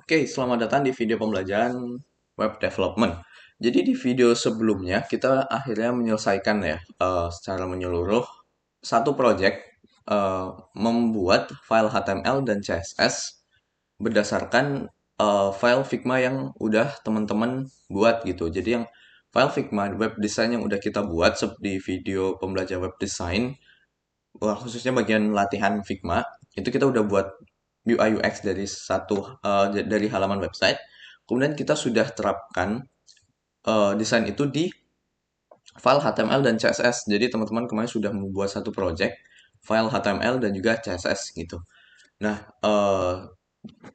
Oke, selamat datang di video pembelajaran web development. Jadi di video sebelumnya kita akhirnya menyelesaikan ya secara menyeluruh satu project membuat file HTML dan CSS berdasarkan file Figma yang udah teman-teman buat gitu. Jadi yang file Figma web design yang udah kita buat di video pembelajaran web design, khususnya bagian latihan Figma, itu kita udah buat UI UX dari dari halaman website. Kemudian kita sudah terapkan desain itu di file HTML dan CSS. Jadi teman-teman kemarin sudah membuat satu project file HTML dan juga CSS gitu. Nah,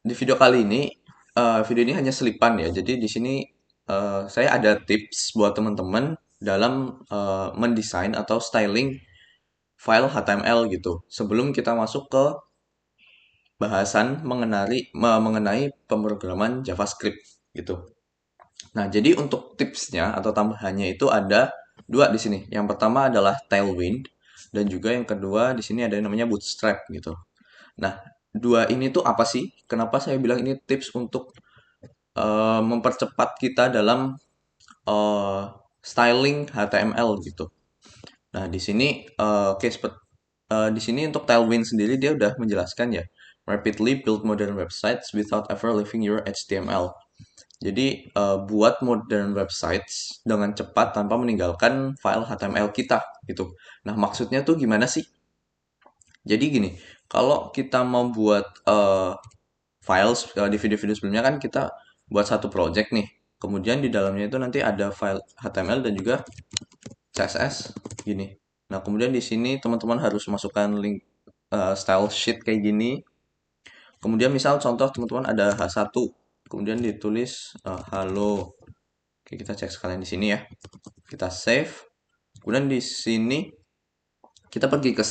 di video kali ini, video ini hanya selipan ya. Jadi di sini saya ada tips buat teman-teman dalam mendesain atau styling file HTML gitu. Sebelum kita masuk ke bahasan mengenai pemrograman JavaScript gitu. Nah, jadi untuk tipsnya atau tambahannya itu ada dua di sini. Yang pertama adalah Tailwind dan juga yang kedua di sini ada yang namanya Bootstrap gitu. Nah, dua ini tuh apa sih? Kenapa saya bilang ini tips untuk mempercepat kita dalam eh, styling HTML gitu. Nah, di sini di sini untuk Tailwind sendiri dia udah menjelaskan ya, rapidly build modern websites without ever leaving your HTML. Jadi buat modern websites dengan cepat tanpa meninggalkan file HTML kita gitu. Nah, maksudnya tuh gimana sih? Jadi gini, kalau kita mau buat files di video-video sebelumnya kan kita buat satu project nih. Kemudian di dalamnya itu nanti ada file HTML dan juga CSS gini. Nah, kemudian di sini teman-teman harus masukkan link style sheet kayak gini. Kemudian misal contoh teman-teman ada H1, kemudian ditulis halo. Oke, kita cek sekalian di sini ya. Kita save. Kemudian di sini kita pergi ke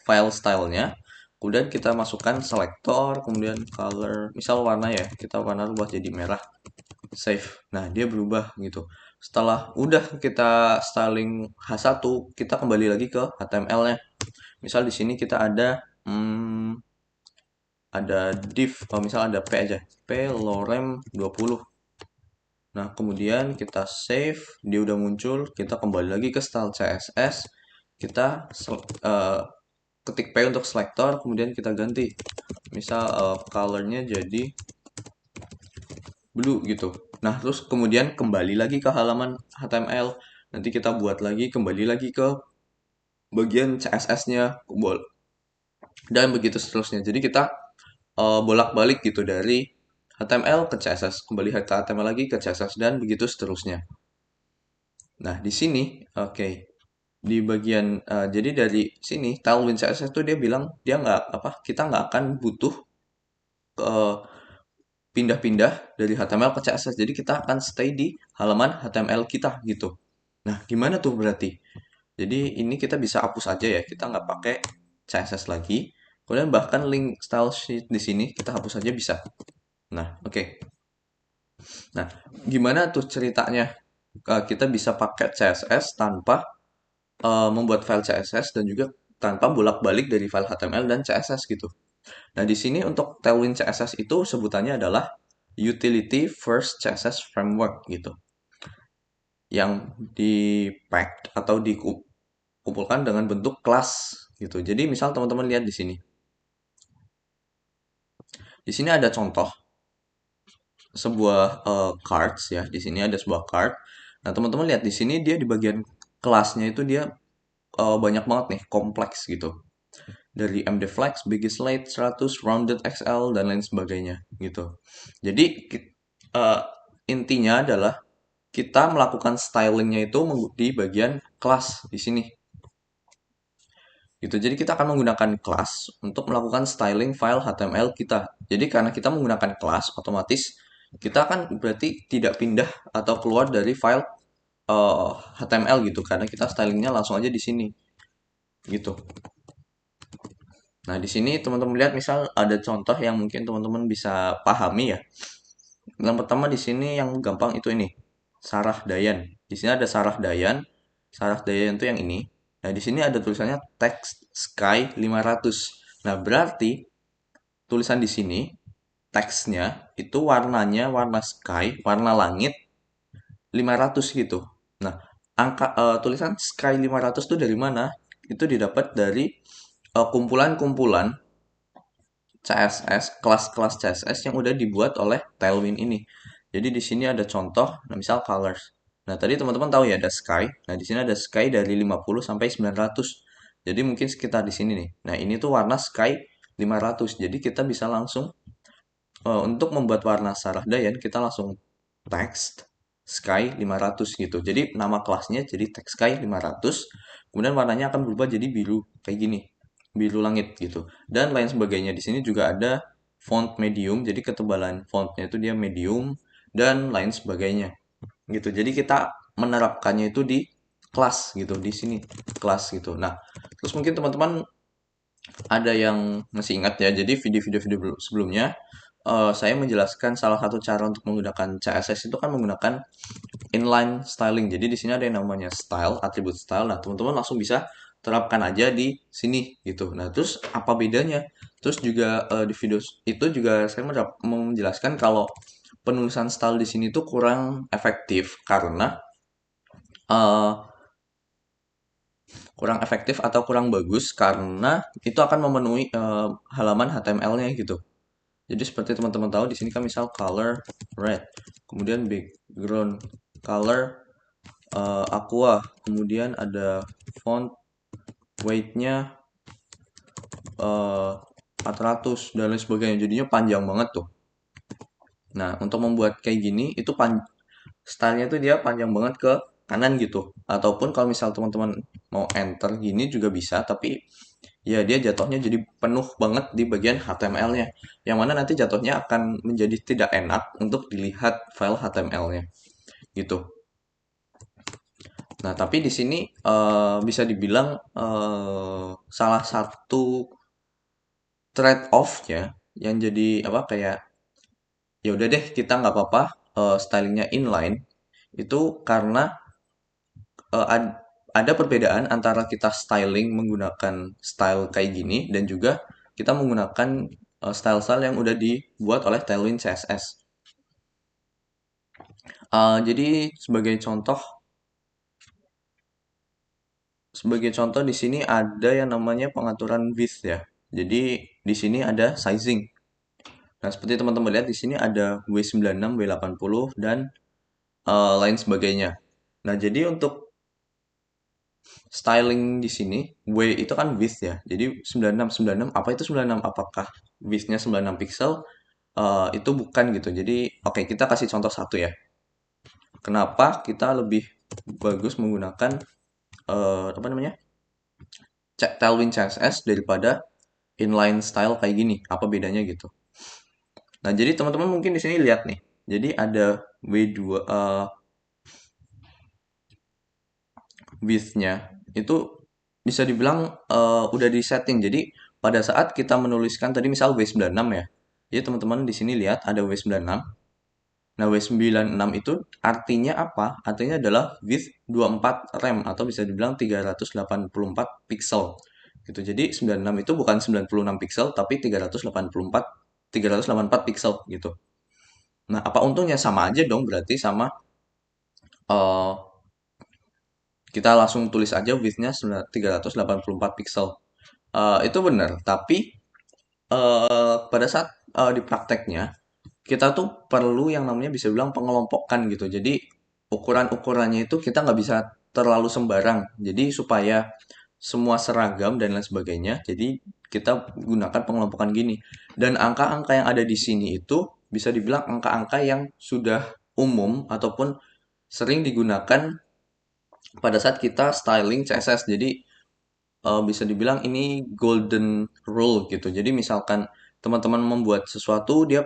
file stylenya. Kemudian kita masukkan selektor, kemudian color, misal warna ya. Kita warna buat jadi merah. Save. Nah, dia berubah gitu. Setelah udah kita styling H1, kita kembali lagi ke HTML-nya. Misal di sini kita ada div, misal ada p aja. P lorem 20. Nah, kemudian kita save, dia udah muncul, kita kembali lagi ke style CSS, kita ketik P untuk selector, kemudian kita ganti. Misal colornya jadi blue gitu. Nah, terus kemudian kembali lagi ke halaman HTML. Nanti kita buat lagi, kembali lagi ke bagian CSS-nya, dan begitu seterusnya. Jadi kita bolak-balik gitu dari HTML ke CSS, kembali ke HTML lagi ke CSS, dan begitu seterusnya. Nah, di sini, oke, di bagian jadi dari sini Tailwind CSS itu dia bilang dia nggak apa kita nggak akan butuh eh, pindah-pindah dari HTML ke CSS. Jadi kita akan stay di halaman HTML kita gitu. Nah, gimana tuh berarti? Jadi ini kita bisa hapus aja ya. Kita nggak pakai CSS lagi. Kemudian bahkan link style sheet di sini kita hapus aja bisa. Nah, oke. Nah, gimana tuh ceritanya kita bisa pakai CSS tanpa membuat file CSS dan juga tanpa bolak-balik dari file HTML dan CSS gitu. Nah, di sini untuk Tailwind CSS itu sebutannya adalah Utility First CSS Framework gitu. Yang di-pack atau dikumpulkan dengan bentuk kelas gitu. Jadi misal teman-teman lihat di sini. Di sini ada contoh sebuah cards ya. Di sini ada sebuah card. Nah, teman-teman lihat di sini dia di bagian kelasnya itu dia banyak banget nih, kompleks gitu. Dari MDFlex, Bigislate 100, Rounded XL, dan lain sebagainya gitu. Jadi eh, intinya adalah kita melakukan stylingnya itu di bagian kelas di sini. Gitu. Jadi kita akan menggunakan kelas untuk melakukan styling file HTML kita. Jadi karena kita menggunakan kelas, otomatis kita akan berarti tidak pindah atau keluar dari file HTML gitu karena kita stylingnya langsung aja di sini gitu. Nah, di sini teman-teman lihat misal ada contoh yang mungkin teman-teman bisa pahami ya. Yang pertama di sini yang gampang itu ini. Sarah Dayan. Di sini ada Sarah Dayan. Sarah Dayan itu yang ini. Nah, di sini ada tulisannya text sky 500. Nah, berarti tulisan di sini teksnya itu warnanya warna sky, warna langit 500 gitu. Nah, tulisan sky 500 itu dari mana? Itu didapat dari kumpulan-kumpulan CSS, kelas-kelas CSS yang udah dibuat oleh Tailwind ini. Jadi di sini ada contoh, nah misal colors. Nah, tadi teman-teman tahu ya ada sky. Nah, di sini ada sky dari 50 sampai 900. Jadi mungkin sekitar di sini nih. Nah, ini tuh warna sky 500. Jadi kita bisa langsung untuk membuat warna Sarah Dayan, kita langsung text sky 500 gitu. Jadi nama kelasnya jadi text sky 500. Kemudian warnanya akan berubah jadi biru kayak gini. Biru langit gitu. Dan lain sebagainya. Di sini juga ada font medium. Jadi ketebalan fontnya itu dia medium dan lain sebagainya. Gitu. Jadi kita menerapkannya itu di kelas gitu, di sini kelas gitu. Nah, terus mungkin teman-teman ada yang masih ingat ya. Jadi video-video sebelumnya saya menjelaskan salah satu cara untuk menggunakan CSS itu kan menggunakan inline styling. Jadi di sini ada yang namanya style, atribut style. Nah, teman-teman langsung bisa terapkan aja di sini gitu. Nah, terus apa bedanya? Terus juga di video itu juga saya menjelaskan kalau penulisan style di sini tuh kurang efektif karena eh, kurang efektif atau kurang bagus karena itu akan memenuhi halaman HTML-nya gitu. Jadi seperti teman-teman tahu di sini kan misal color red, kemudian background color aqua, kemudian ada font weight-nya 400 dan lain sebagainya. Jadinya panjang banget tuh. Nah, untuk membuat kayak gini itu stylenya tuh dia panjang banget ke kanan gitu. Ataupun kalau misal teman-teman mau enter gini juga bisa, tapi ya dia jatuhnya jadi penuh banget di bagian HTML-nya. Yang mana nanti jatuhnya akan menjadi tidak enak untuk dilihat file HTML-nya gitu. Nah, tapi di sini bisa dibilang salah satu trade off-nya yang jadi apa kayak ya udah deh kita nggak apa-apa stylingnya inline itu karena eh, ad- ada perbedaan antara kita styling menggunakan style kayak gini dan juga kita menggunakan style-style yang udah dibuat oleh Tailwind CSS. Jadi sebagai contoh di sini ada yang namanya pengaturan width ya. Jadi di sini ada sizing. Nah, seperti teman-teman lihat di sini ada W96, W80 dan lain sebagainya. Nah, jadi untuk styling di sini W itu kan width ya. Jadi 96 apa itu 96? Apakah width-nya 96 pixel? Itu bukan gitu. Jadi oke, kita kasih contoh satu ya. Kenapa kita lebih bagus menggunakan apa namanya? Tailwind CSS daripada inline style kayak gini. Apa bedanya gitu? Nah, jadi teman-teman mungkin di sini lihat nih. Jadi ada W2 width-nya itu bisa dibilang udah di setting. Jadi pada saat kita menuliskan tadi misal W96 ya. Jadi teman-teman di sini lihat ada W96. Nah, W96 itu artinya apa? Artinya adalah width 24 rem atau bisa dibilang 384 pixel. Gitu. Jadi 96 itu bukan 96 pixel tapi 384 pixel gitu. Nah, apa untungnya sama aja dong berarti sama eh, kita langsung tulis aja width-nya 384 pixel. Itu benar, tapi pada saat di prakteknya kita tuh perlu yang namanya bisa bilang pengelompokan gitu. Jadi ukuran-ukurannya itu kita nggak bisa terlalu sembarang. Jadi supaya semua seragam dan lain sebagainya. Jadi kita gunakan pengelompokan gini. Dan angka-angka yang ada di sini itu bisa dibilang angka-angka yang sudah umum ataupun sering digunakan pada saat kita styling CSS. Jadi bisa dibilang ini golden rule gitu. Jadi misalkan teman-teman membuat sesuatu dia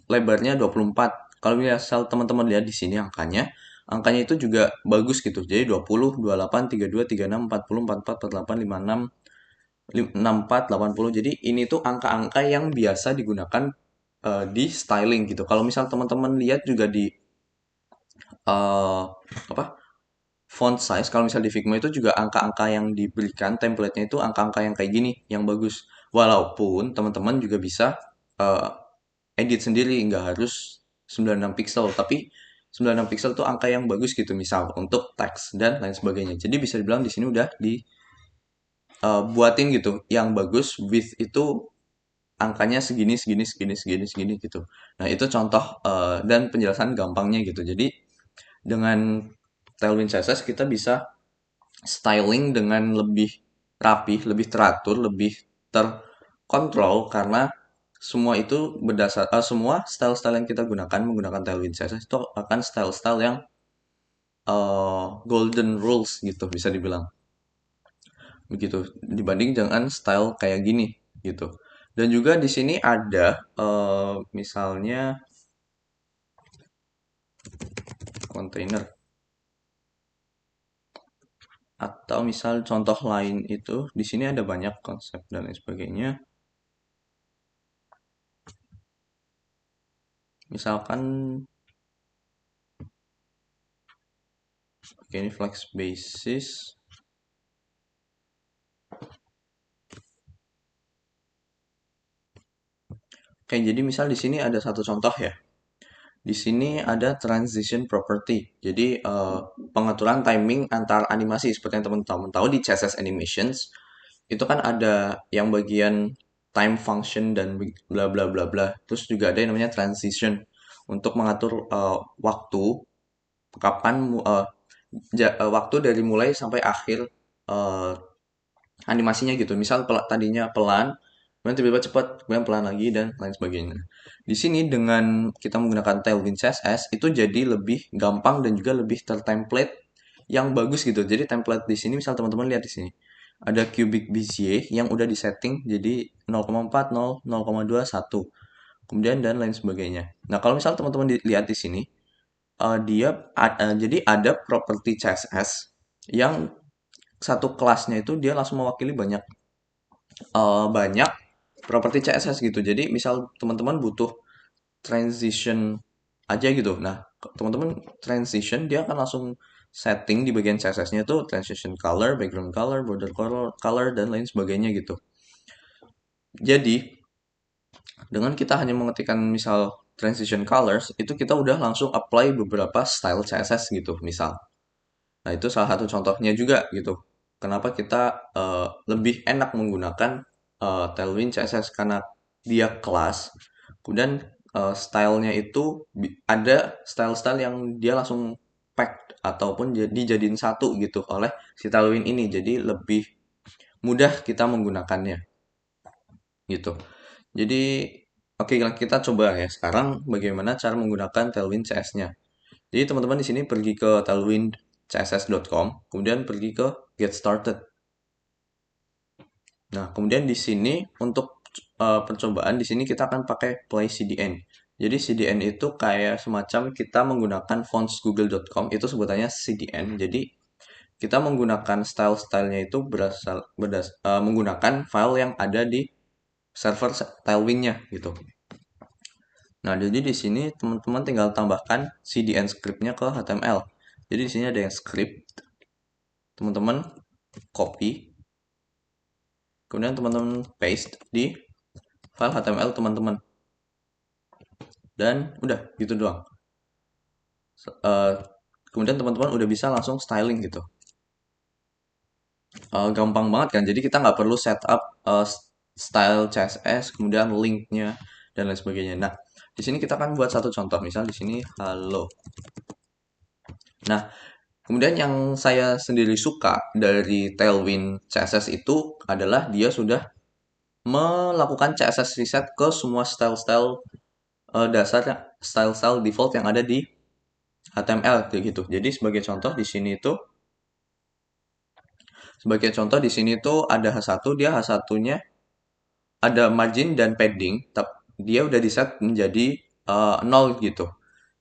lebarnya 24. Kalau misal teman-teman lihat di sini angkanya itu juga bagus gitu. Jadi 20, 28, 32, 36, 40, 44, 48, 56, 64, 80. Jadi ini tuh angka-angka yang biasa digunakan di styling gitu. Kalau misal teman-teman lihat juga di eh, apa font size, kalau misal di Figma itu juga angka-angka yang diberikan template-nya itu angka-angka yang kayak gini, yang bagus. Walaupun teman-teman juga bisa edit sendiri, nggak harus 96 pixel, tapi 96 pixel tuh angka yang bagus gitu, misal untuk teks dan lain sebagainya. Jadi bisa dibilang di sini udah dibuatin gitu, yang bagus width itu angkanya segini, segini, segini, segini, segini gitu. Nah itu contoh dan penjelasan gampangnya gitu. Jadi dengan Tailwind CSS kita bisa styling dengan lebih rapih, lebih teratur, lebih terkontrol karena semua itu semua style-style yang kita gunakan menggunakan Tailwind CSS itu akan style-style yang golden rules gitu bisa dibilang begitu dibanding dengan style kayak gini gitu. Dan juga di sini ada misalnya kontainer atau misal contoh lain itu di sini ada banyak konsep dan lain sebagainya. Misalkan oke, ini flex basis. Oke, jadi misal di sini ada satu contoh ya. Di sini ada transition property. Jadi pengaturan timing antar animasi seperti yang teman-teman tahu di CSS Animations itu kan ada yang bagian time function dan bla bla bla bla. Terus juga ada yang namanya transition untuk mengatur waktu kapan waktu dari mulai sampai akhir eh, animasinya gitu. Misal tadinya pelan, kemudian tiba-tiba cepat, kemudian pelan lagi dan lain sebagainya. Di sini dengan kita menggunakan Tailwind CSS itu jadi lebih gampang dan juga lebih tertemplate yang bagus gitu. Jadi template di sini misal teman-teman lihat di sini. Ada cubic Bezier yang udah disetting jadi 0,4, 0, 0,2, 1. Kemudian dan lain sebagainya. Nah, kalau misal teman-teman lihat di sini, jadi ada property CSS yang satu kelasnya itu dia langsung mewakili banyak properti CSS gitu. Jadi misal teman-teman butuh transition aja gitu. Nah, teman-teman transition dia akan langsung setting di bagian CSS-nya itu transition color, background color, border color dan lain sebagainya gitu. Jadi, dengan kita hanya mengetikkan misal transition colors, itu kita udah langsung apply beberapa style CSS gitu, misal. Nah, itu salah satu contohnya juga gitu. Kenapa kita lebih enak menggunakan Tailwind CSS karena dia kelas. Kemudian stylenya itu ada style-style yang dia langsung packed ataupun dijadiin satu gitu oleh si Tailwind ini. Jadi lebih mudah kita menggunakannya gitu. Jadi oke kita coba ya sekarang bagaimana cara menggunakan Tailwind CS-nya. Jadi teman-teman di sini pergi ke tailwindcss.com, kemudian pergi ke Get Started. Nah, kemudian di sini untuk percobaan di sini kita akan pakai Play CDN. Jadi CDN itu kayak semacam kita menggunakan fontsgoogle.com itu sebutannya CDN. Jadi kita menggunakan style-stylenya itu menggunakan file yang ada di server Tailwind-nya gitu. Nah, jadi di sini teman-teman tinggal tambahkan CDN script-nya ke HTML. Jadi di sini ada yang script, teman-teman copy, kemudian teman-teman paste di file HTML teman-teman. Dan udah gitu doang. Eh, kemudian teman-teman udah bisa langsung styling gitu. Gampang banget kan. Jadi kita nggak perlu setup style CSS, kemudian linknya dan lain sebagainya. Nah, di sini kita akan buat satu contoh. Misal di sini halo. Nah, kemudian yang saya sendiri suka dari Tailwind CSS itu adalah dia sudah melakukan CSS reset ke semua style-style dasar style-style default yang ada di HTML kayak gitu. Jadi sebagai contoh di sini tuh ada H1, dia H1-nya ada margin dan padding, dia udah di set menjadi 0 gitu.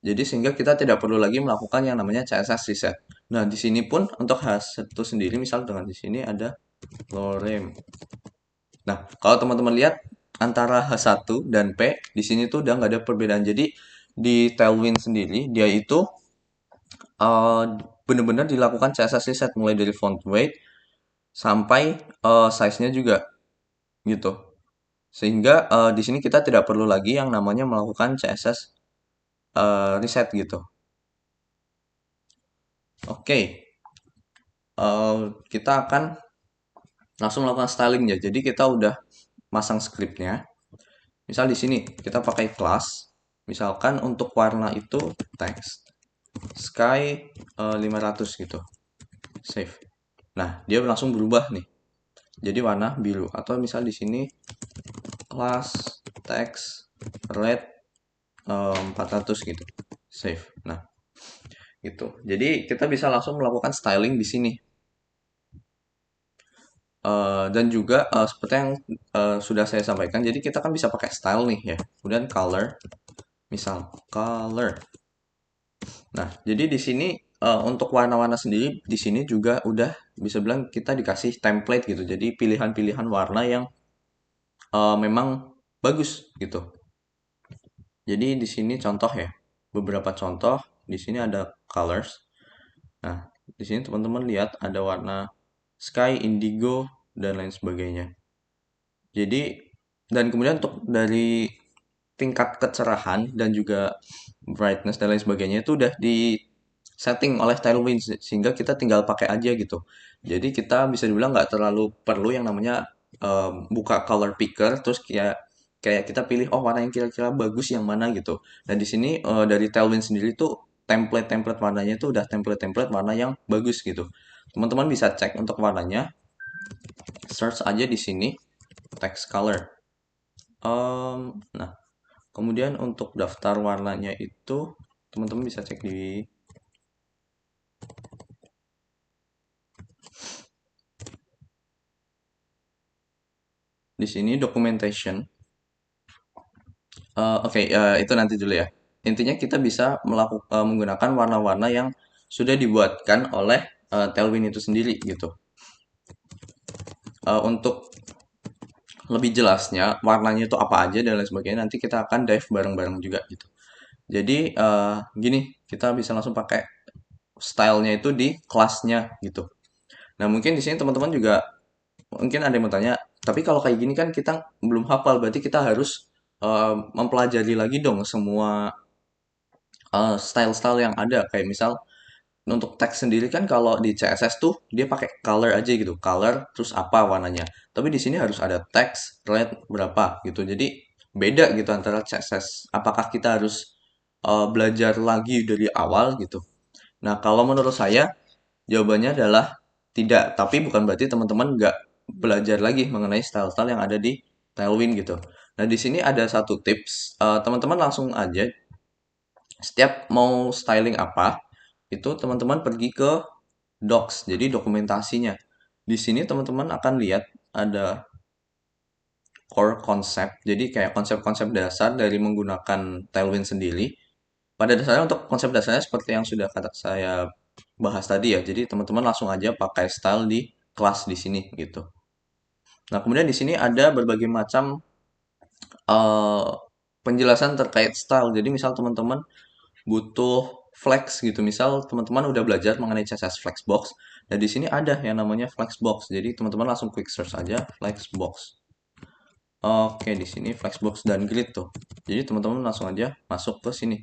Jadi sehingga kita tidak perlu lagi melakukan yang namanya CSS reset. Nah, di sini pun untuk H1 sendiri misal dengan di sini ada lorem. Nah, kalau teman-teman lihat antara H1 dan P di sini tuh udah nggak ada perbedaan. Jadi di Tailwind sendiri dia itu uh, benar-benar dilakukan CSS reset mulai dari font weight sampai size-nya juga gitu. Sehingga di sini kita tidak perlu lagi yang namanya melakukan CSS reset gitu. Oke, kita akan langsung melakukan styling ya. Jadi kita udah masang scriptnya. Misal di sini kita pakai class. Misalkan untuk warna itu text sky 500 gitu. Save. Nah, dia langsung berubah nih. Jadi warna biru atau misal di sini class text red 400 gitu. Save. Nah, gitu. Jadi kita bisa langsung melakukan styling di sini. Dan juga seperti yang sudah saya sampaikan, jadi kita kan bisa pakai style nih ya. Kemudian color, misal color. Nah, jadi di sini untuk warna-warna sendiri di sini juga udah bisa bilang kita dikasih template gitu. Jadi pilihan-pilihan warna yang memang bagus gitu. Jadi di sini contoh ya, beberapa contoh. Di sini ada colors. Nah, di sini teman-teman lihat ada warna sky, indigo, dan lain sebagainya. Jadi, dan kemudian untuk dari tingkat kecerahan dan juga brightness dan lain sebagainya itu udah di setting oleh Tailwind sehingga kita tinggal pakai aja gitu. Jadi kita bisa dibilang nggak terlalu perlu yang namanya buka color picker terus kayak kayak kita pilih oh warna yang kira-kira bagus yang mana gitu. Dan di sini dari Tailwind sendiri tuh template-template warnanya itu udah template-template warna yang bagus gitu. Teman-teman bisa cek untuk warnanya, search aja di sini text color. Nah, kemudian untuk daftar warnanya itu teman-teman bisa cek di sini documentation. Oke, itu nanti dulu ya. Intinya kita bisa menggunakan warna-warna yang sudah dibuatkan oleh Tailwind itu sendiri gitu. Untuk lebih jelasnya warnanya itu apa aja dan lain sebagainya nanti kita akan dive bareng-bareng juga gitu. Jadi gini, kita bisa langsung pakai stylenya itu di kelasnya gitu. Nah mungkin di sini teman-teman juga mungkin ada yang mau tanya, tapi kalau kayak gini kan kita belum hafal, berarti kita harus mempelajari lagi dong semua style-style yang ada. Kayak misal untuk teks sendiri kan kalau di CSS tuh dia pakai color aja gitu, color terus apa warnanya. Tapi di sini harus ada teks red berapa gitu. Jadi beda gitu antara CSS. Apakah kita harus belajar lagi dari awal gitu? Nah, kalau menurut saya jawabannya adalah tidak, tapi bukan berarti teman-teman nggak belajar lagi mengenai style-style yang ada di Tailwind gitu. Nah, di sini ada satu tips, teman-teman langsung aja setiap mau styling apa, itu teman-teman pergi ke docs, jadi dokumentasinya. Di sini teman-teman akan lihat ada core concept, jadi kayak konsep-konsep dasar dari menggunakan Tailwind sendiri. Pada dasarnya untuk konsep dasarnya seperti yang sudah kata saya bahas tadi ya. Jadi teman-teman langsung aja pakai style di kelas di sini gitu. Nah, kemudian di sini ada berbagai macam eh, penjelasan terkait style. Jadi misal teman-teman butuh flex gitu. Misal teman-teman udah belajar mengenai CSS Flexbox. Dan di sini ada yang namanya Flexbox. Jadi teman-teman langsung quick search aja Flexbox. Oke, di sini Flexbox dan Grid tuh. Jadi teman-teman langsung aja masuk ke sini.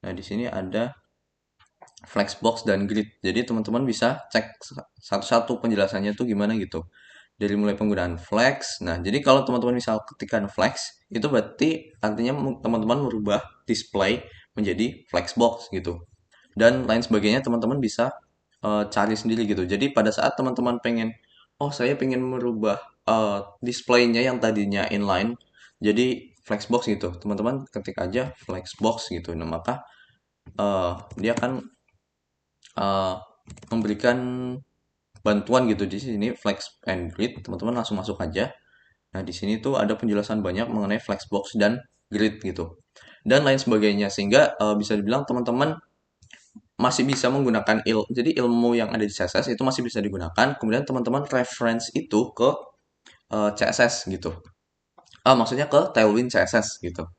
Nah, di sini ada Flexbox dan Grid. Jadi teman-teman bisa cek satu-satu penjelasannya tuh gimana gitu. Dari mulai penggunaan flex. Nah, jadi kalau teman-teman misal ketikkan flex, itu berarti artinya teman-teman merubah display menjadi flexbox gitu. Dan lain sebagainya teman-teman bisa cari sendiri gitu. Jadi pada saat teman-teman pengen, oh saya pengen merubah displaynya yang tadinya inline jadi flexbox gitu. Teman-teman ketik aja flexbox gitu. Nah, maka dia akan uh, memberikan bantuan gitu di sini flex and grid teman-teman langsung masuk aja. Nah di sini tuh ada penjelasan banyak mengenai flexbox dan grid gitu dan lain sebagainya sehingga bisa dibilang teman-teman masih bisa menggunakan jadi ilmu yang ada di CSS itu masih bisa digunakan kemudian teman-teman reference itu ke CSS gitu. Maksudnya ke Tailwind CSS gitu.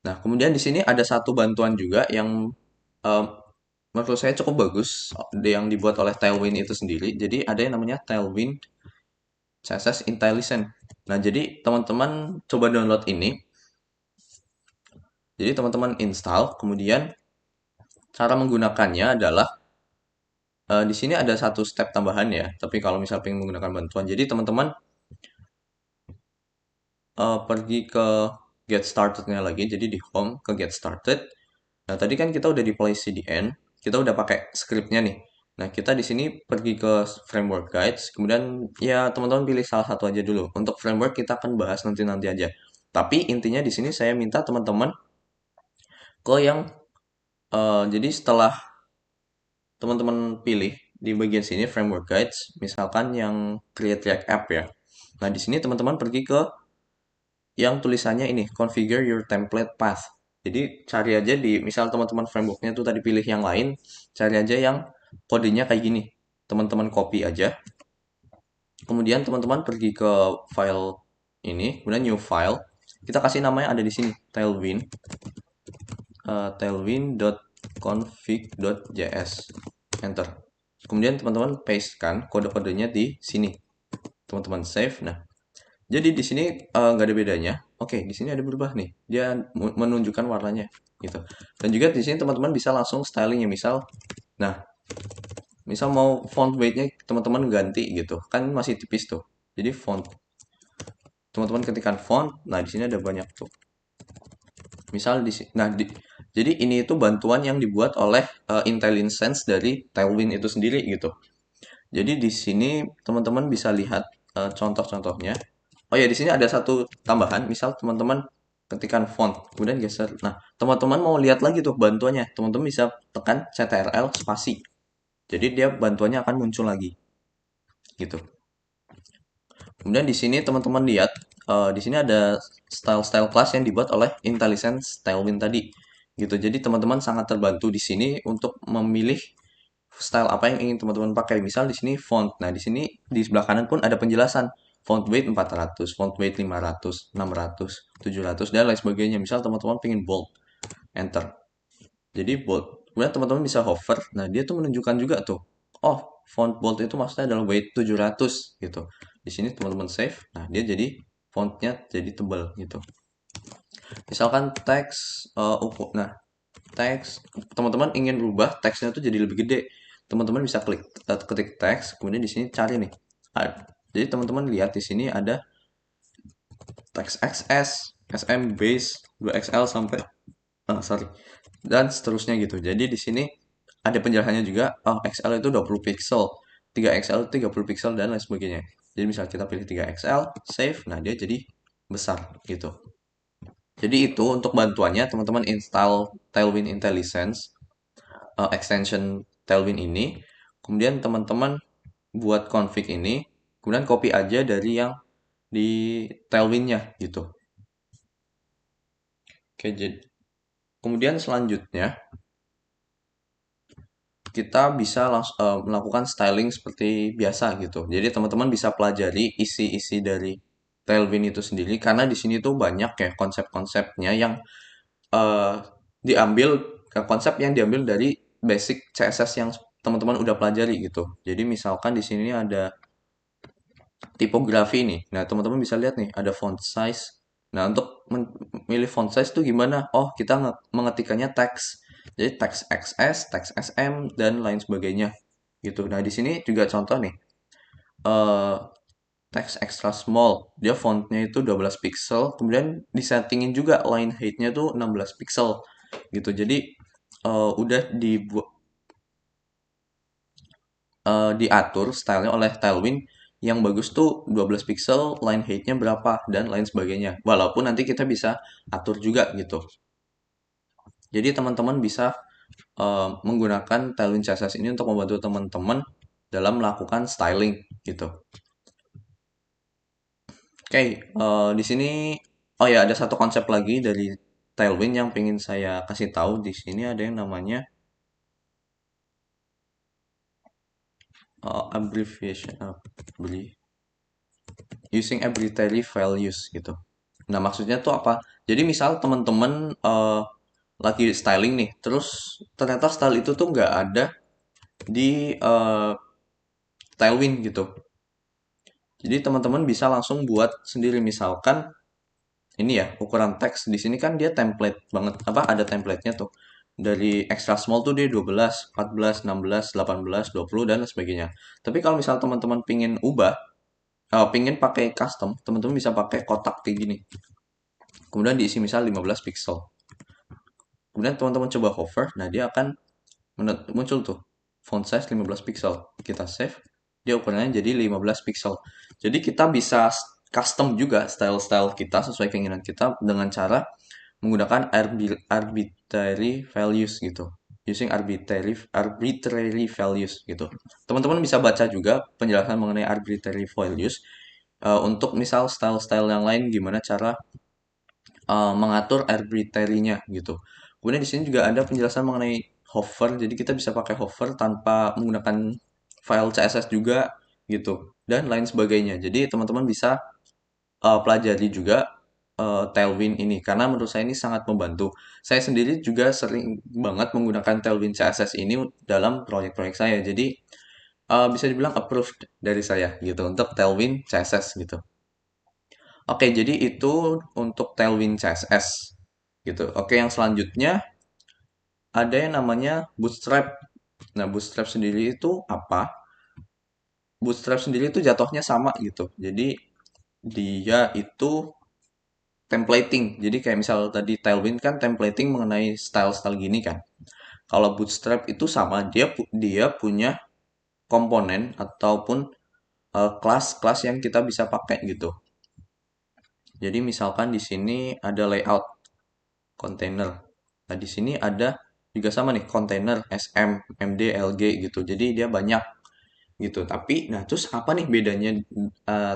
Nah kemudian di sini ada satu bantuan juga yang eh, menurut saya cukup bagus yang dibuat oleh Tailwind itu sendiri. Jadi ada yang namanya Tailwind CSS Intelligent. Nah, jadi teman-teman coba download ini. Jadi teman-teman install, kemudian cara menggunakannya adalah di sini ada satu step tambahan ya. Tapi kalau misal pengen menggunakan bantuan, jadi teman-teman pergi ke get started-nya lagi. Jadi di home ke get started. Nah, tadi kan kita udah di play CDN, kita udah pakai scriptnya nih. Nah, kita di sini pergi ke framework guides, kemudian ya teman-teman pilih salah satu aja dulu. Untuk framework kita akan bahas nanti-nanti aja. Tapi intinya di sini saya minta teman-teman ke yang jadi setelah teman-teman pilih di bagian sini framework guides, misalkan yang create React app ya. Nah, di sini teman-teman pergi ke yang tulisannya ini configure your template path. Jadi cari aja di misal teman-teman frameworknya tuh tadi pilih yang lain, cari aja yang kodenya kayak gini. Teman-teman copy aja. Kemudian teman-teman pergi ke file ini, kemudian new file. Kita kasih namanya ada di sini, tailwind tailwind.config.js. Enter. Kemudian teman-teman pastekan kode-kodenya di sini. Teman-teman save. Nah, jadi di sini nggak ada bedanya. Oke, di sini ada berubah nih. Dia menunjukkan warnanya gitu. Dan juga di sini teman-teman bisa langsung stylingnya. Misal mau font weight-nya teman-teman ganti gitu. Kan masih tipis tuh. Jadi font. Teman-teman ketikkan font. Nah, di sini ada banyak tuh. Misal di sini. Nah, jadi ini itu bantuan yang dibuat oleh IntelliSense dari Tailwind itu sendiri gitu. Jadi di sini teman-teman bisa lihat contoh-contohnya. Oh ya, di sini ada satu tambahan. Misal teman-teman ketikkan font, kemudian geser. Nah, teman-teman mau lihat lagi tuh bantuannya. Teman-teman bisa tekan CTRL spasi. Jadi dia bantuannya akan muncul lagi. Gitu. Kemudian di sini teman-teman lihat, di sini ada style-style class yang dibuat oleh IntelliSense Tailwind tadi. Gitu. Jadi teman-teman sangat terbantu di sini untuk memilih style apa yang ingin teman-teman pakai. Misal di sini font. Nah, di sini di sebelah kanan pun ada penjelasan. Font weight 400, font weight 500, 600, 700, dan lain sebagainya. Misal teman-teman pengen bold, enter. Jadi bold. Kemudian teman-teman bisa hover. Nah, dia tuh menunjukkan juga tuh. Oh, font bold itu maksudnya adalah weight 700 gitu. Di sini teman-teman save. Nah, dia jadi fontnya jadi tebal gitu. Misalkan teks nah, teks teman-teman ingin rubah teksnya tuh jadi lebih gede, teman-teman bisa ketik teks, kemudian di sini cari nih. Jadi teman-teman lihat di sini ada teks XS, SM base 2XL sampai sorry, dan seterusnya gitu. Jadi di sini ada penjelasannya juga. Oh, XL itu 20 pixel, 3XL 30 pixel, dan lain sebagainya. Jadi misal kita pilih 3XL, save, nah dia jadi besar gitu. Jadi itu untuk bantuannya teman-teman install Tailwind IntelliSense extension Tailwind ini. Kemudian teman-teman buat config ini, kemudian copy aja dari yang di Tailwind-nya gitu. Oke, jadi kemudian selanjutnya kita bisa melakukan styling seperti biasa gitu. Jadi teman-teman bisa pelajari isi-isi dari Tailwind itu sendiri karena di sini tuh banyak ya konsep-konsepnya yang eh, diambil konsep yang diambil dari basic CSS yang teman-teman udah pelajari gitu. Jadi misalkan di sini ada tipografi nih. Nah, teman-teman bisa lihat nih ada font size. Nah, untuk memilih font size tuh gimana? Oh, kita mengetikannya teks. Jadi teks XS, teks SM, dan lain sebagainya gitu. Nah, di sini juga contoh nih. eh teks extra small. Dia fontnya itu 12 pixel, kemudian disettingin juga line height-nya tuh 16 pixel gitu. Jadi udah diatur stylenya oleh Tailwind yang bagus tuh 12 pixel, line height-nya berapa, dan lain sebagainya. Walaupun nanti kita bisa atur juga gitu. Jadi teman-teman bisa menggunakan Tailwind CSS ini untuk membantu teman-teman dalam melakukan styling gitu. Oke, di sini oh ya ada satu konsep lagi dari Tailwind yang pengen saya kasih tahu di sini ada yang namanya abbreviation using arbitrary values gitu. Nah, maksudnya tuh apa? Jadi misal teman-teman lagi styling nih, terus ternyata style itu tuh nggak ada di Tailwind gitu. Jadi teman-teman bisa langsung buat sendiri, misalkan ini ya ukuran teks di sini kan dia template banget, apa ada template-nya tuh. Dari extra small tuh dia 12, 14, 16, 18, 20 dan sebagainya. Tapi kalau misal teman-teman pingin ubah, pingin pakai custom, teman-teman bisa pakai kotak kayak gini. Kemudian diisi misal 15 pixel. Kemudian teman-teman coba hover, nah dia akan muncul tuh font size 15 pixel. Kita save, dia ukurannya jadi 15 pixel. Jadi kita bisa custom juga style-style kita sesuai keinginan kita dengan cara menggunakan arbitrary values gitu. Using arbitrary values gitu. Teman-teman bisa baca juga penjelasan mengenai arbitrary values untuk misal style-style yang lain gimana cara mengatur arbitrary-nya gitu. Kemudian di sini juga ada penjelasan mengenai hover, jadi kita bisa pakai hover tanpa menggunakan file CSS juga gitu dan lain sebagainya. Jadi teman-teman bisa pelajari juga Tailwind ini karena menurut saya ini sangat membantu. Saya sendiri juga sering banget menggunakan Tailwind CSS ini dalam proyek-proyek saya. Jadi bisa dibilang approved dari saya gitu untuk Tailwind CSS gitu. Oke, jadi itu untuk Tailwind CSS gitu. Oke, yang selanjutnya ada yang namanya Bootstrap. Nah, Bootstrap sendiri itu apa? Bootstrap sendiri itu jatuhnya sama gitu. Jadi dia itu templating. Jadi kayak misal tadi Tailwind kan templating mengenai style-style gini kan. Kalau Bootstrap itu sama, dia punya komponen ataupun kelas-kelas yang kita bisa pakai gitu. Jadi misalkan di sini ada layout container. Nah, di sini ada juga sama nih container SM, MD, LG gitu. Jadi dia banyak gitu. Tapi nah terus apa nih bedanya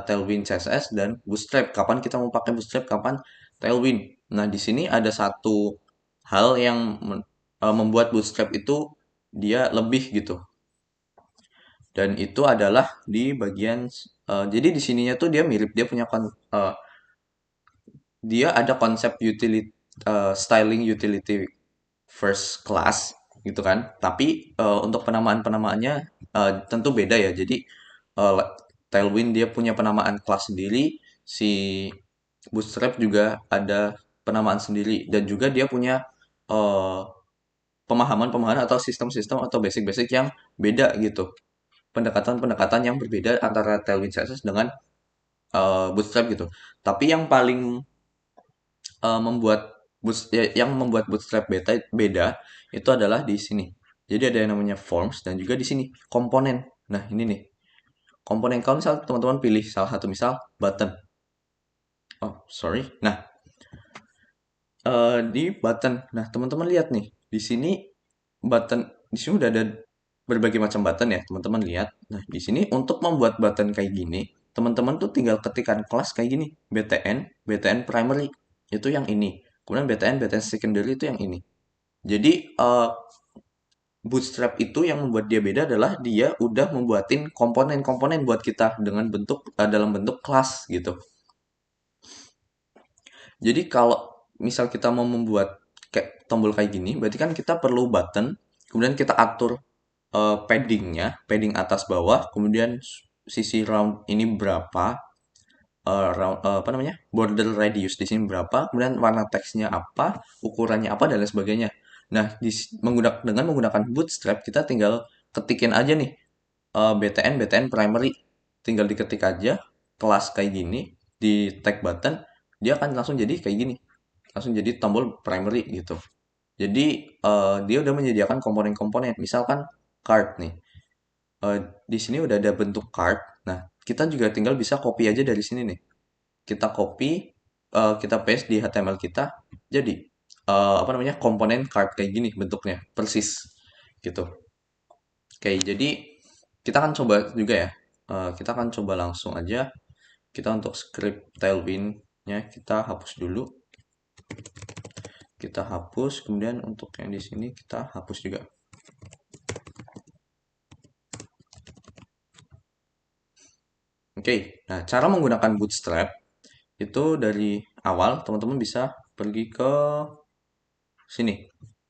Tailwind CSS dan Bootstrap? Kapan kita mau pakai Bootstrap, kapan Tailwind? Nah, di sini ada satu hal yang membuat Bootstrap itu dia lebih gitu. Dan itu adalah di bagian jadi di sininya tuh dia mirip, dia punya dia ada konsep styling utility first class gitu kan. Tapi untuk penamaan-penamaannya tentu beda ya. Jadi eh, Tailwind dia punya penamaan kelas sendiri, si Bootstrap juga ada penamaan sendiri dan juga dia punya eh, pemahaman-pemahaman atau sistem-sistem atau basic-basic yang beda gitu. Pendekatan-pendekatan yang berbeda antara Tailwind CSS dengan Bootstrap gitu. Tapi yang paling yang membuat Bootstrap beda itu adalah di sini. Jadi ada yang namanya forms dan juga di sini komponen. Nah, ini nih. Komponen kalau misal teman-teman pilih salah satu misal button. Oh, sorry. Nah, di button. Nah, teman-teman lihat nih. Di sini button di sini udah ada berbagai macam button ya, teman-teman lihat. Nah, di sini untuk membuat button kayak gini, teman-teman tuh tinggal ketikkan kelas kayak gini, BTN primary itu yang ini. Kemudian BTN secondary itu yang ini. Jadi Bootstrap itu yang membuat dia beda adalah dia udah membuatin komponen-komponen buat kita dengan dalam bentuk kelas gitu. Jadi kalau misal kita mau membuat kayak tombol kayak gini, berarti kan kita perlu button, kemudian kita atur paddingnya, padding atas bawah, kemudian sisi round ini berapa, apa namanya, border radius di sini berapa, kemudian warna teksnya apa, ukurannya apa dan lain sebagainya. Nah, dengan menggunakan Bootstrap kita tinggal ketikin aja nih BTN primary, tinggal diketik aja kelas kayak gini di tag button, dia akan langsung jadi kayak gini, langsung jadi tombol primary gitu. Jadi dia udah menyediakan komponen-komponen, misalkan card nih. Di sini udah ada bentuk card. Nah, kita juga tinggal bisa copy aja dari sini nih. Kita copy, kita paste di HTML kita, jadi apa namanya komponen card kayak gini bentuknya, persis gitu. Oke, jadi kita akan coba juga ya. Kita akan coba langsung aja. Kita untuk script Tailwind-nya kita hapus dulu. Kita hapus, kemudian untuk yang di sini kita hapus juga. Oke, nah cara menggunakan Bootstrap itu dari awal teman-teman bisa pergi ke sini.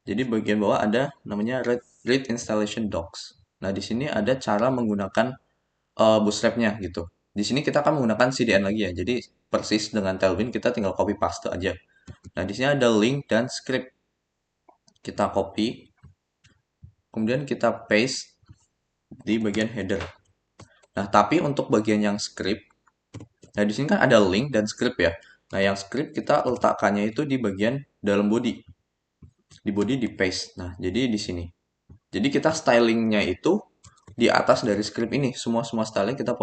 Jadi bagian bawah ada namanya read installation docs. Nah, di sini ada cara menggunakan Bootstrap-nya gitu. Di sini kita akan menggunakan CDN lagi ya. Jadi persis dengan Tailwind kita tinggal copy paste aja. Nah, di sini ada link dan script. Kita copy, kemudian kita paste di bagian header. Nah, tapi untuk bagian yang script, nah di sini kan ada link dan script ya. Nah, yang script kita letakkannya itu di bagian dalam body. Di body di paste. Nah, jadi di sini. Jadi kita stylingnya itu di atas dari script ini. Semua styling kita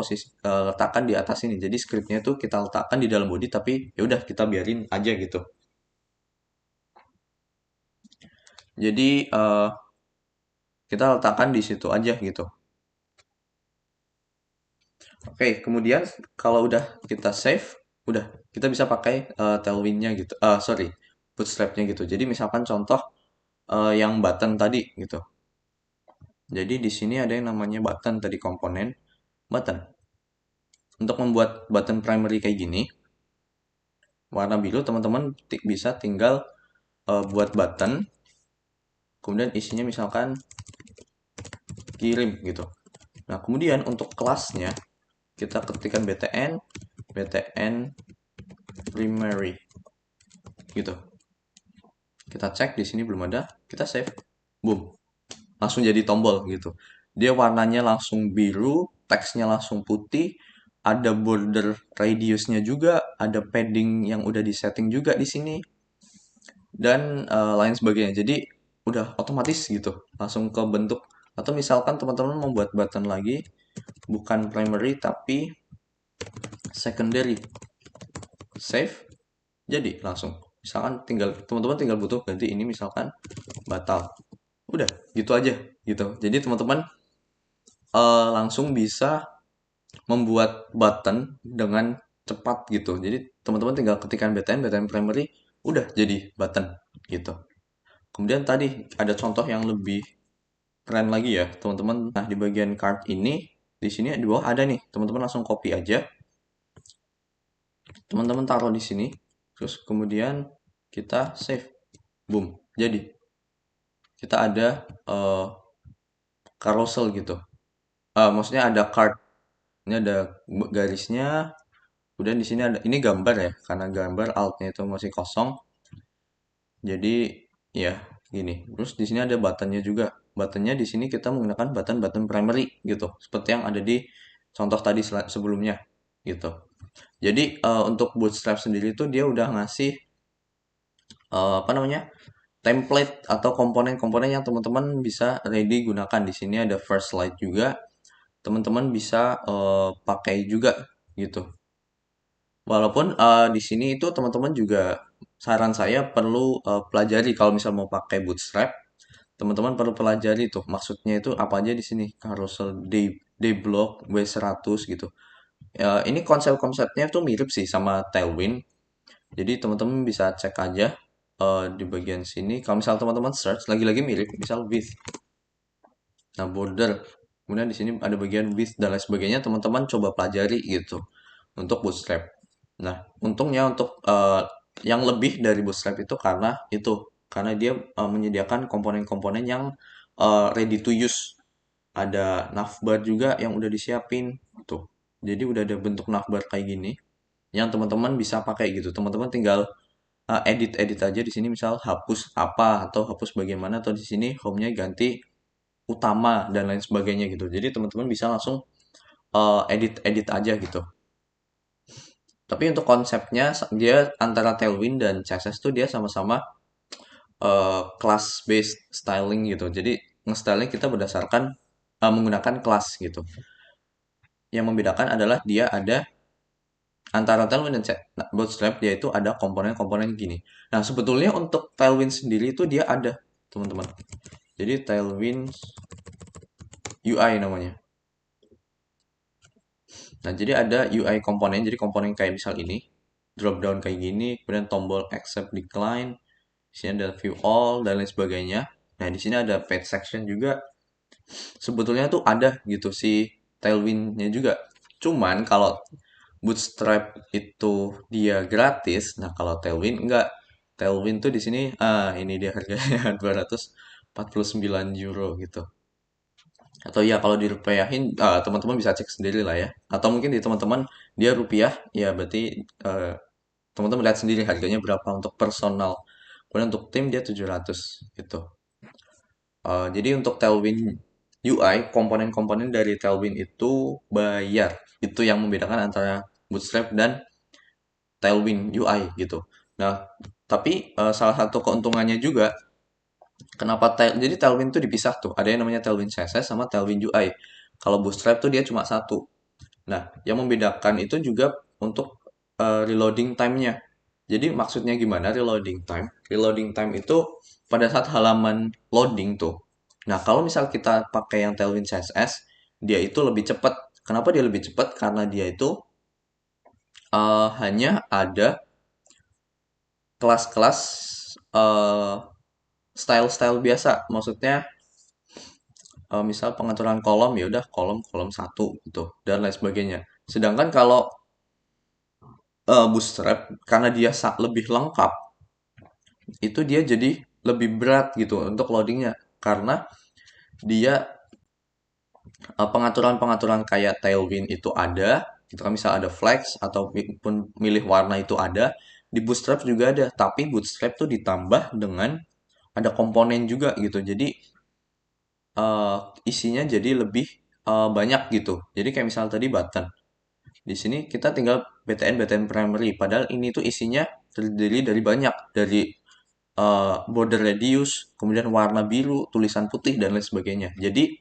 letakkan di atas ini. Jadi scriptnya itu kita letakkan di dalam body, tapi ya udah kita biarin aja gitu. Jadi kita letakkan di situ aja gitu. Oke, kemudian kalau udah kita save, udah kita bisa pakai tailwindnya gitu. Sorry, bootstrapnya gitu. Jadi misalkan contoh yang button tadi gitu. Jadi di sini ada yang namanya button tadi, komponen button. Untuk membuat button primary kayak gini, warna biru, teman-teman bisa tinggal buat button, kemudian isinya misalkan kirim gitu. Nah, kemudian untuk kelasnya kita ketikkan btn primary gitu. Kita cek di sini belum ada, kita save. Boom. Langsung jadi tombol gitu. Dia warnanya langsung biru, teksnya langsung putih, ada border radiusnya juga, ada padding yang udah disetting juga di sini, dan lain sebagainya. Jadi udah otomatis gitu, langsung ke bentuk. Atau misalkan teman-teman membuat button lagi, bukan primary tapi secondary, save, jadi langsung. Misalkan teman-teman tinggal butuh ganti ini misalkan batal. Udah, gitu aja gitu. Jadi teman-teman langsung bisa membuat button dengan cepat gitu. Jadi teman-teman tinggal ketikkan btn primary, udah jadi button gitu. Kemudian tadi ada contoh yang lebih keren lagi ya, teman-teman. Nah, di bagian card ini, di sini di bawah ada nih, teman-teman langsung copy aja. Teman-teman taruh di sini, terus kemudian kita save. Boom, jadi kita ada carousel gitu. Maksudnya ada card. Ini ada garisnya. Kemudian di sini ada ini gambar ya, karena gambar altnya itu masih kosong. Jadi ya gini. Terus di sini ada buttonnya juga. Buttonnya di sini kita menggunakan button primary gitu, seperti yang ada di contoh tadi sebelumnya gitu. Jadi untuk Bootstrap sendiri itu dia udah ngasih apa namanya, template atau komponen-komponen yang teman-teman bisa ready gunakan. Di sini ada first slide juga, teman-teman bisa pakai juga gitu. Walaupun di sini itu teman-teman juga saran saya perlu pelajari kalau misal mau pakai Bootstrap, teman-teman perlu pelajari tuh maksudnya itu apa aja di sini. Carousel, dblock, W100 gitu. Ini konsep-konsepnya tuh mirip sih sama Tailwind. Jadi teman-teman bisa cek aja di bagian sini. Kalau misal teman-teman search lagi-lagi mirip, misal width. Nah, border. Kemudian di sini ada bagian width dan lain sebagainya. Teman-teman coba pelajari gitu untuk Bootstrap. Nah, untungnya untuk yang lebih dari Bootstrap itu karena dia menyediakan komponen-komponen yang ready to use. Ada navbar juga yang udah disiapin tuh. Jadi udah ada bentuk navbar kayak gini yang teman-teman bisa pakai gitu. Teman-teman tinggal edit-edit aja di sini, misal hapus apa atau hapus bagaimana, atau di sini home-nya ganti utama dan lain sebagainya gitu. Jadi teman-teman bisa langsung edit-edit aja gitu. Tapi untuk konsepnya dia antara Tailwind dan CSS tuh dia sama-sama class based styling gitu. Jadi nge-styling kita berdasarkan menggunakan kelas gitu. Yang membedakan adalah dia ada antara Tailwind dan Bootstrap, dia itu ada komponen-komponen gini. Nah, sebetulnya untuk Tailwind sendiri itu dia ada, teman-teman. Jadi Tailwind UI namanya. Nah, jadi ada UI komponen, jadi komponen kayak misal ini, drop down kayak gini, kemudian tombol accept decline, di sini ada view all dan lain sebagainya. Nah, di sini ada page section juga. Sebetulnya tuh ada gitu si Tailwind-nya juga. Cuman kalau Bootstrap itu dia gratis, nah kalau Tailwind enggak. Tailwind tuh di sini ini dia harganya 249 euro gitu. Atau ya kalau dirupiahin, teman-teman bisa cek sendiri lah ya. Atau mungkin di teman-teman dia rupiah, ya berarti eh, teman-teman lihat sendiri harganya berapa untuk personal. Kemudian untuk tim dia 700 gitu. Jadi untuk Tailwind UI, komponen-komponen dari Tailwind itu bayar. Itu yang membedakan antara Bootstrap dan Tailwind UI gitu. Nah, tapi salah satu keuntungannya juga, jadi Tailwind itu dipisah tuh. Ada yang namanya Tailwind CSS sama Tailwind UI. Kalau Bootstrap tuh dia cuma satu. Nah, yang membedakan itu juga untuk reloading time-nya. Jadi maksudnya gimana reloading time? Reloading time itu pada saat halaman loading tuh. Nah, kalau misal kita pakai yang Tailwind CSS, dia itu lebih cepat. Kenapa dia lebih cepat? Karena dia itu hanya ada kelas-kelas eh, style-style biasa. Maksudnya misal pengaturan kolom ya udah kolom kolom satu gitu dan lain sebagainya. Sedangkan kalau Bootstrap karena dia lebih lengkap, itu dia jadi lebih berat gitu untuk loadingnya karena dia pengaturan-pengaturan kayak Tailwind itu ada, gitu kan misal ada flex ataupun milih warna itu ada, di Bootstrap juga ada, tapi Bootstrap tuh ditambah dengan ada komponen juga gitu. Jadi eh, isinya jadi lebih banyak gitu. Jadi kayak misal tadi button. Di sini kita tinggal BTN primary, padahal ini tuh isinya terdiri dari banyak, dari border radius, kemudian warna biru, tulisan putih dan lain sebagainya. Jadi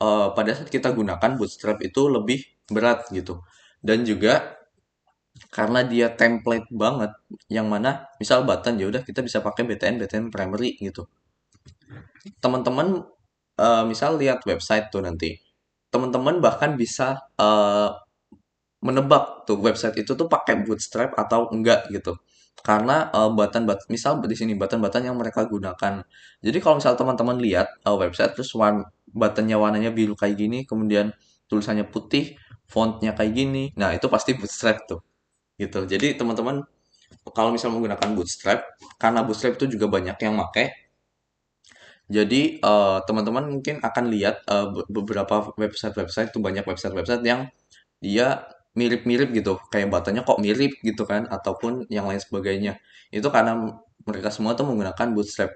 pada saat kita gunakan Bootstrap itu lebih berat gitu. Dan juga karena dia template banget, yang mana misal button ya udah kita bisa pakai BTN primary gitu. Teman-teman misal lihat website tuh nanti. Teman-teman bahkan bisa menebak tuh website itu tuh pakai Bootstrap atau enggak gitu. Karena button misal di sini button-button yang mereka gunakan. Jadi kalau misal teman-teman lihat website terus buttonnya warnanya biru kayak gini, kemudian tulisannya putih, fontnya kayak gini, nah itu pasti Bootstrap tuh gitu. Jadi teman-teman kalau misal menggunakan Bootstrap, karena Bootstrap itu juga banyak yang pakai, jadi teman-teman mungkin akan lihat beberapa website-website tuh banyak website-website yang dia mirip-mirip gitu, kayak buttonnya kok mirip gitu kan, ataupun yang lain sebagainya. Itu karena mereka semua tuh menggunakan Bootstrap.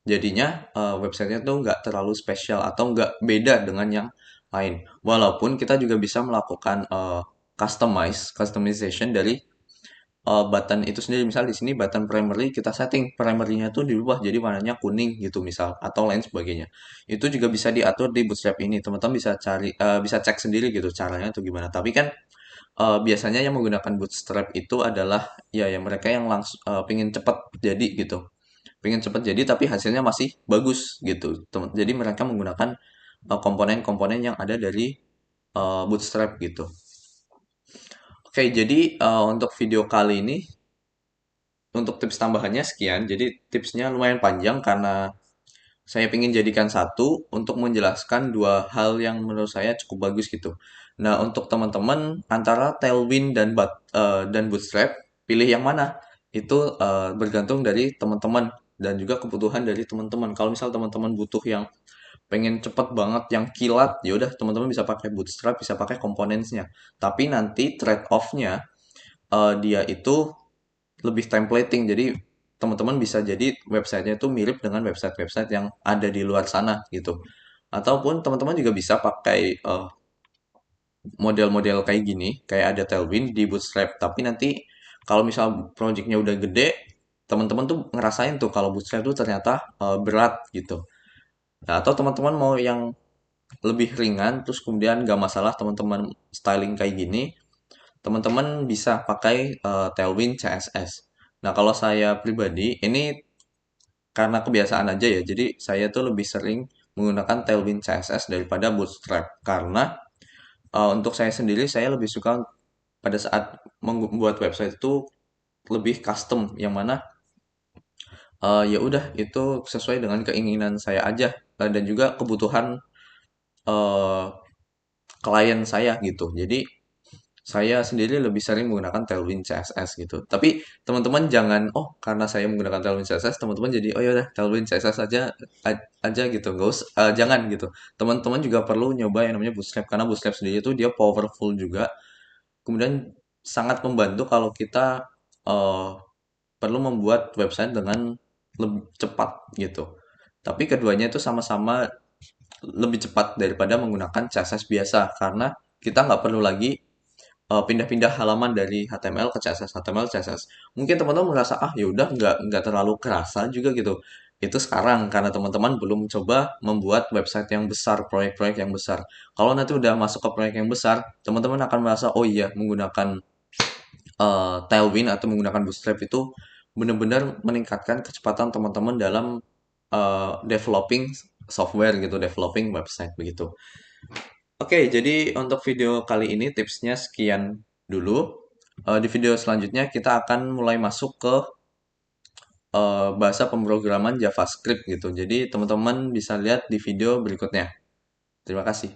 Jadinya websitenya tuh nggak terlalu spesial atau nggak beda dengan yang lain. Walaupun kita juga bisa melakukan customization dari button itu sendiri. Misal di sini button primary kita setting primary-nya tuh dirubah jadi warnanya kuning gitu misal atau lain sebagainya. Itu juga bisa diatur di Bootstrap ini. Teman-teman bisa cari bisa cek sendiri gitu caranya tuh gimana. Tapi kan biasanya yang menggunakan Bootstrap itu adalah ya yang mereka yang langsung pengen cepat jadi gitu. Pengen cepat jadi tapi hasilnya masih bagus gitu. Jadi mereka menggunakan komponen-komponen yang ada dari Bootstrap gitu. Oke, jadi untuk video kali ini untuk tips tambahannya sekian. Jadi tipsnya lumayan panjang karena saya ingin jadikan satu untuk menjelaskan dua hal yang menurut saya cukup bagus gitu. Nah, untuk teman-teman antara Tailwind dan Bootstrap, pilih yang mana? Itu bergantung dari teman-teman dan juga kebutuhan dari teman-teman. Kalau misal teman-teman butuh yang pengen cepet banget, yang kilat, ya udah teman-teman bisa pakai Bootstrap, bisa pakai komponennya. Tapi nanti trade-off-nya dia itu lebih templating. Jadi teman-teman bisa jadi websitenya itu mirip dengan website-website yang ada di luar sana gitu. Ataupun teman-teman juga bisa pakai model-model kayak gini, kayak ada Tailwind di Bootstrap. Tapi nanti kalau misal projectnya udah gede, teman-teman tuh ngerasain tuh kalau Bootstrap tuh ternyata berat gitu. Nah, atau teman-teman mau yang lebih ringan, terus kemudian gak masalah teman-teman styling kayak gini, teman-teman bisa pakai Tailwind CSS. Nah, kalau saya pribadi, ini karena kebiasaan aja ya, jadi saya tuh lebih sering menggunakan Tailwind CSS daripada Bootstrap. Karena untuk saya sendiri, saya lebih suka pada saat membuat website itu lebih custom, yang mana ya udah itu sesuai dengan keinginan saya aja dan juga kebutuhan eh, klien saya gitu. Jadi Saya sendiri lebih sering menggunakan Tailwind CSS gitu. Tapi teman-teman jangan, oh karena saya menggunakan Tailwind CSS, teman-teman jadi, oh ya udah Tailwind CSS aja gitu, nggak usah, jangan gitu. Teman-teman juga perlu nyoba yang namanya Bootstrap karena Bootstrap sendiri itu dia powerful juga. Kemudian sangat membantu kalau kita eh, perlu membuat website dengan lebih cepat gitu. Tapi keduanya itu sama-sama lebih cepat daripada menggunakan CSS biasa karena kita nggak perlu lagi pindah-pindah halaman dari HTML ke CSS, HTML, CSS. Mungkin teman-teman merasa ah ya udah nggak terlalu kerasa juga gitu. Itu sekarang karena teman-teman belum coba membuat website yang besar, proyek-proyek yang besar. Kalau nanti udah masuk ke proyek yang besar, teman-teman akan merasa oh iya menggunakan Tailwind atau menggunakan Bootstrap itu benar-benar meningkatkan kecepatan teman-teman dalam developing software gitu, developing website begitu. Oke, jadi untuk video kali ini tipsnya sekian dulu. Di video selanjutnya kita akan mulai masuk ke bahasa pemrograman JavaScript gitu. Jadi teman-teman bisa lihat di video berikutnya. Terima kasih.